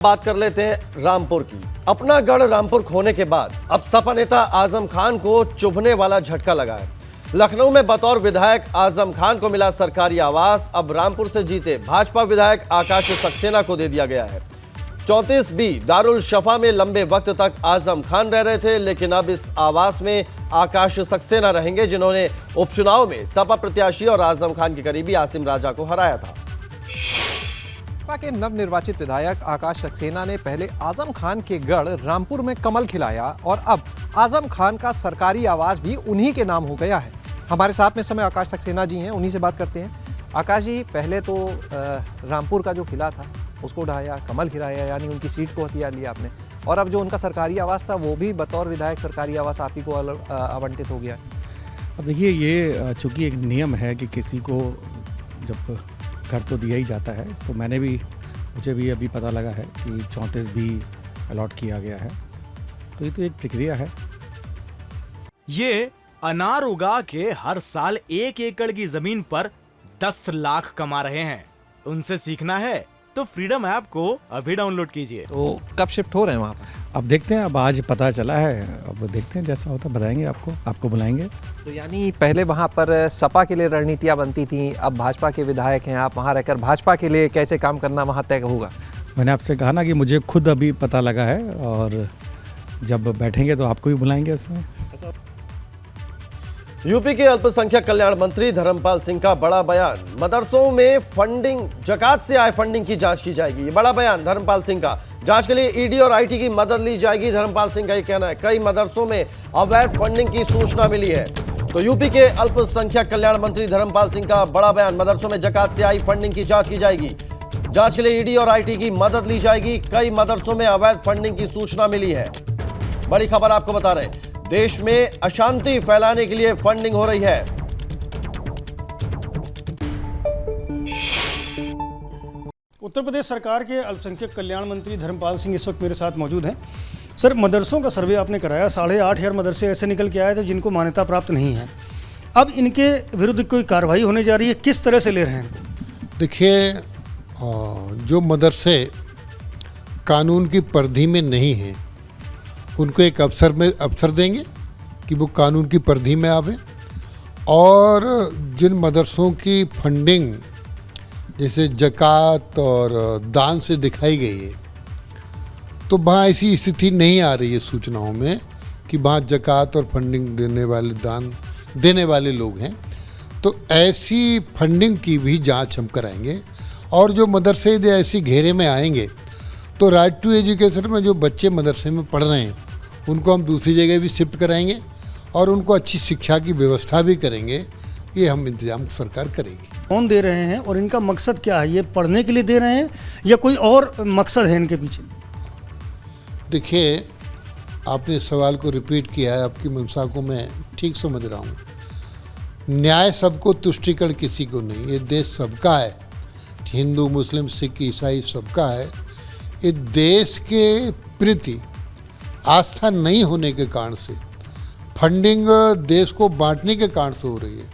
बात कर लेते हैं रामपुर की। अपना गढ़ रामपुर खोने के बाद अब सपा नेता आजम खान को चुभने वाला झटका लगा है। लखनऊ में बतौर विधायक आजम खान को मिला सरकारी आवास अब रामपुर से जीते भाजपा विधायक आकाश सक्सेना को दे दिया गया है। 34 बी दारुल शफा में लंबे वक्त तक आजम खान रह रहे थे, लेकिन अब इस आवास में आकाश सक्सेना रहेंगे, जिन्होंने उपचुनाव में सपा प्रत्याशी और आजम खान के करीबी आसिम राजा को हराया था। भाजपा के नवनिर्वाचित विधायक आकाश सक्सेना ने पहले आजम खान के गढ़ रामपुर में कमल खिलाया और अब आजम खान का सरकारी आवास भी उन्हीं के नाम हो गया है। हमारे साथ में समय आकाश सक्सेना जी हैं, उन्हीं से बात करते हैं। आकाश जी, पहले तो रामपुर का जो किला था उसको ढाया, कमल खिलाया, यानी उनकी सीट को हथिया लिया आपने, और अब जो उनका सरकारी आवास था वो भी बतौर विधायक सरकारी आवास आप ही को आवंटित हो गया। अब देखिए, ये चूँकि एक नियम है कि किसी को जब घर तो दिया ही जाता है, तो मुझे भी अभी पता लगा है कि 34 भी अलॉट किया गया है, तो ये तो एक प्रक्रिया है। ये अनार उगा के हर साल 1 एकड़ की जमीन पर 10 लाख कमा रहे हैं। उनसे सीखना है तो फ्रीडम ऐप को अभी डाउनलोड कीजिए। तो कब शिफ्ट हो रहे हैं वहाँ पर? अब देखते हैं, अब आज पता चला है, अब देखते हैं जैसा होता बताएंगे आपको बुलाएंगे। तो यानी पहले वहाँ पर सपा के लिए रणनीतियाँ बनती थी, अब भाजपा के विधायक हैं आप, वहाँ रहकर भाजपा के लिए कैसे काम करना वहाँ तय होगा। मैंने आपसे कहा ना कि मुझे खुद अभी पता लगा है, और जब बैठेंगे तो आपको भी बुलाएंगे इसमें। यूपी के अल्पसंख्यक कल्याण मंत्री धर्मपाल सिंह का बड़ा बयान। मदरसों में फंडिंग, जकात से आय फंडिंग की जांच की जाएगी। ये बड़ा बयान धर्मपाल सिंह का। जांच के लिए ईडी और आईटी की मदद ली जाएगी। धर्मपाल सिंह का ये कहना है, कई मदरसों में अवैध फंडिंग की सूचना मिली है। तो यूपी के अल्पसंख्यक कल्याण मंत्री धर्मपाल सिंह का बड़ा बयान। मदरसों में जकात से आई फंडिंग की जांच की जाएगी। जांच के लिए ईडी और आईटी की मदद ली जाएगी। कई मदरसों में अवैध फंडिंग की सूचना मिली है। बड़ी खबर आपको बता रहे हैं, देश में अशांति फैलाने के लिए फंडिंग हो रही है। उत्तर प्रदेश सरकार के अल्पसंख्यक कल्याण मंत्री धर्मपाल सिंह इस वक्त मेरे साथ मौजूद हैं। सर, मदरसों का सर्वे आपने कराया, 8,500 मदरसे ऐसे निकल के आए थे जिनको मान्यता प्राप्त नहीं है। अब इनके विरुद्ध कोई कार्रवाई होने जा रही है, किस तरह से ले रहे हैं? देखिए, जो मदरसे कानून की परिधि में नहीं हैं उनको एक अवसर देंगे कि वो कानून की परिधि में आवे, और जिन मदरसों की फंडिंग जैसे जकात और दान से दिखाई गई है, तो वहाँ ऐसी स्थिति नहीं आ रही है सूचनाओं में कि वहाँ जकात और फंडिंग देने वाले, दान देने वाले लोग हैं, तो ऐसी फंडिंग की भी जांच हम कराएंगे। और जो मदरसे यदि ऐसी घेरे में आएंगे तो राइट टू एजुकेशन में जो बच्चे मदरसे में पढ़ रहे हैं उनको हम दूसरी जगह भी शिफ्ट कराएंगे और उनको अच्छी शिक्षा की व्यवस्था भी करेंगे। ये हम इंतजाम सरकार करेगी। कौन दे रहे हैं और इनका मकसद क्या है? ये पढ़ने के लिए दे रहे हैं या कोई और मकसद है इनके पीछे? देखिए, आपने सवाल को रिपीट किया है, आपकी मंशा को मैं ठीक समझ रहा हूँ। न्याय सबको, तुष्टिकरण किसी को नहीं। ये देश सबका है, हिंदू मुस्लिम सिख ईसाई सबका है। ये देश के प्रति आस्था नहीं होने के कारण से फंडिंग देश को बांटने के कारण से हो रही है।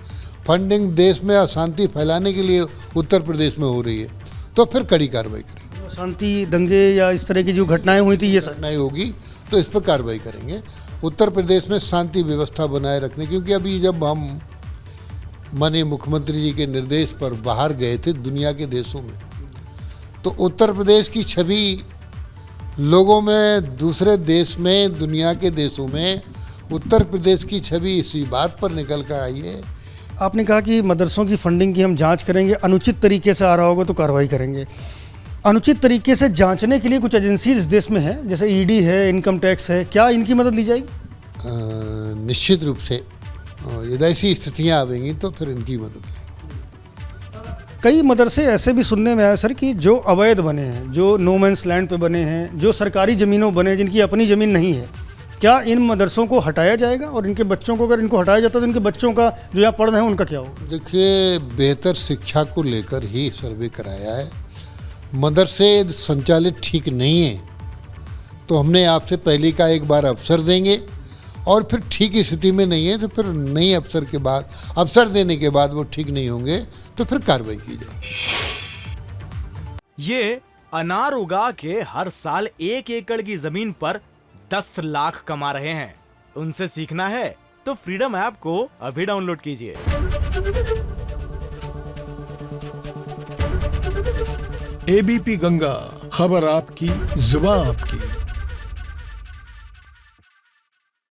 फंडिंग देश में अशांति फैलाने के लिए उत्तर प्रदेश में हो रही है, तो फिर कड़ी कार्रवाई करेंगे। शांति दंगे या इस तरह की जो घटनाएं हुई थी, ये घटनाएं होगी तो इस पर कार्रवाई करेंगे। उत्तर प्रदेश में शांति व्यवस्था बनाए रखने, क्योंकि अभी जब हम माननीय मुख्यमंत्री जी के निर्देश पर बाहर गए थे दुनिया के देशों में, तो उत्तर प्रदेश की छवि लोगों में, दूसरे देश में, दुनिया के देशों में उत्तर प्रदेश की छवि इसी बात पर निकल कर आई है। आपने कहा कि मदरसों की फंडिंग की हम जांच करेंगे, अनुचित तरीके से आ रहा होगा तो कार्रवाई करेंगे। अनुचित तरीके से जांचने के लिए कुछ एजेंसी इस देश में है, जैसे ईडी है, इनकम टैक्स है, क्या इनकी मदद ली जाएगी? निश्चित रूप से यदि ऐसी स्थितियाँ आवेंगी तो फिर इनकी मदद लेंगे। कई मदरसे ऐसे भी सुनने में आया सर कि जो अवैध बने हैं, जो नो मैंस लैंड पे बने हैं, जो सरकारी ज़मीनों बने जिनकी अपनी ज़मीन नहीं है, क्या इन मदरसों को हटाया जाएगा? और इनके बच्चों को, अगर इनको हटाया जाता तो इनके बच्चों का जो यहाँ पढ़ रहे हैं उनका क्या होगा? देखिए, बेहतर शिक्षा को लेकर ही सर्वे कराया है। मदरसे संचालित ठीक नहीं है तो हमने आपसे पहले का एक बार अवसर देंगे, और फिर ठीक स्थिति में नहीं है तो फिर नई अवसर देने के बाद वो ठीक नहीं होंगे तो फिर कार्रवाई की जाएगी। ये अनार उगा के हर साल 1 एकड़ की जमीन पर 10 लाख कमा रहे हैं। उनसे सीखना है तो फ्रीडम ऐप को अभी डाउनलोड कीजिए। एबीपी गंगा, खबर आपकी, जुबान आपकी।